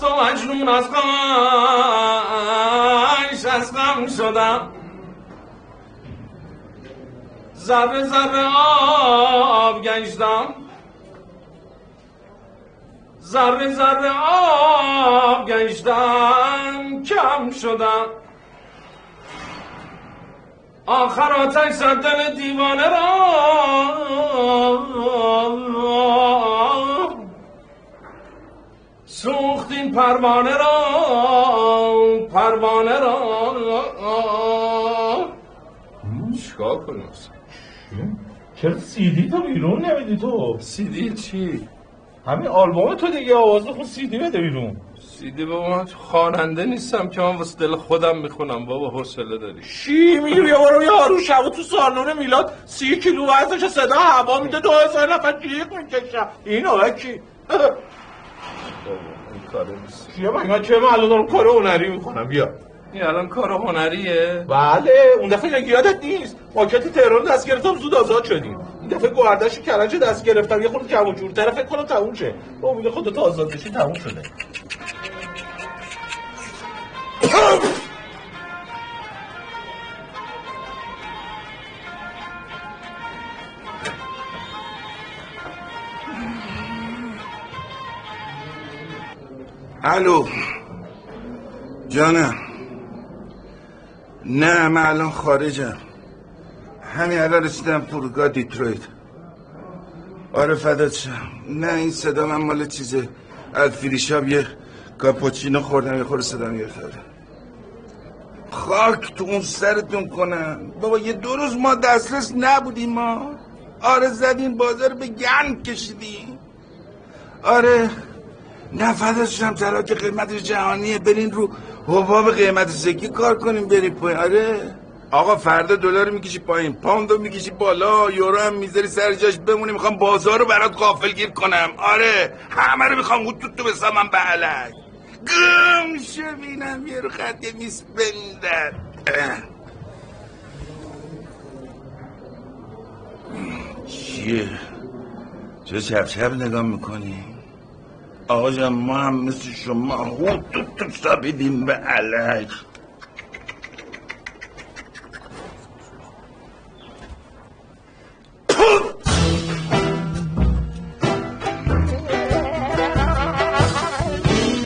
مست و مجنون از غمش از غم شدم ذره ذره آب گشتم ذره ذره آب گشتم کم شدم آخر آتش زد دل دیوانه را سوخت این پروانه را چیکار کنیم؟ چرا CD تو بیرون نمیدی تو؟ CD چی؟ همین آلبوم تو دیگه آواز بخون CD بده بیرون. CD بابا من خواننده نیستم که من واسه دل خودم میخونم بابا حوصله داری چی میگی یه بارو یارو شبا تو سالن میلاد 30 کیلو وزنش صدا هوا میده 2000 نفر جیغ میکشن این آقا کی؟ بابا این کاره نیست چیه من چه الان دارم کار هنری میکنم بیا این الان کار هنریه؟ بله اون دفعه یادت نیست ماکت تهران دست گرفتم زود آزاد شدیم این دفعه گوهردش کرج دست گرفتم یه خورده کم و جورتره فکر کنم تموم شه با امید خودت آزاد بشی تموم شده الو جانم نه من الان خارجم همین الان رسیدم فرودگاه دیترویت آره فدات شم نه این صدا من مال چیزه از فریشاب یه کاپوچینو خوردم یه خورده صدام گرفته خاک تو اون سرتون کنم بابا یه 2 روز ما دسترس نبودیم ما آره زدین بازار به گند کشیدیم آره نه فدات شم طلا که قیمتش جهانیه برین رو حباب قیمت سکه کار کنیم بریم پایین آره آقا فردا دلار میکشی پایین پوندو میکشی بالا یورو هم میذاری سر جاش بمونی میخوام بازار رو برات غافلگیر کنم آره همه رو میخوام تو بسامم به علک گم شبینم یه رو خط میس بندد چیه چه چپ چپ نگاه میکنی آقا جان ما هم مثل شما تو سابیدیم به علک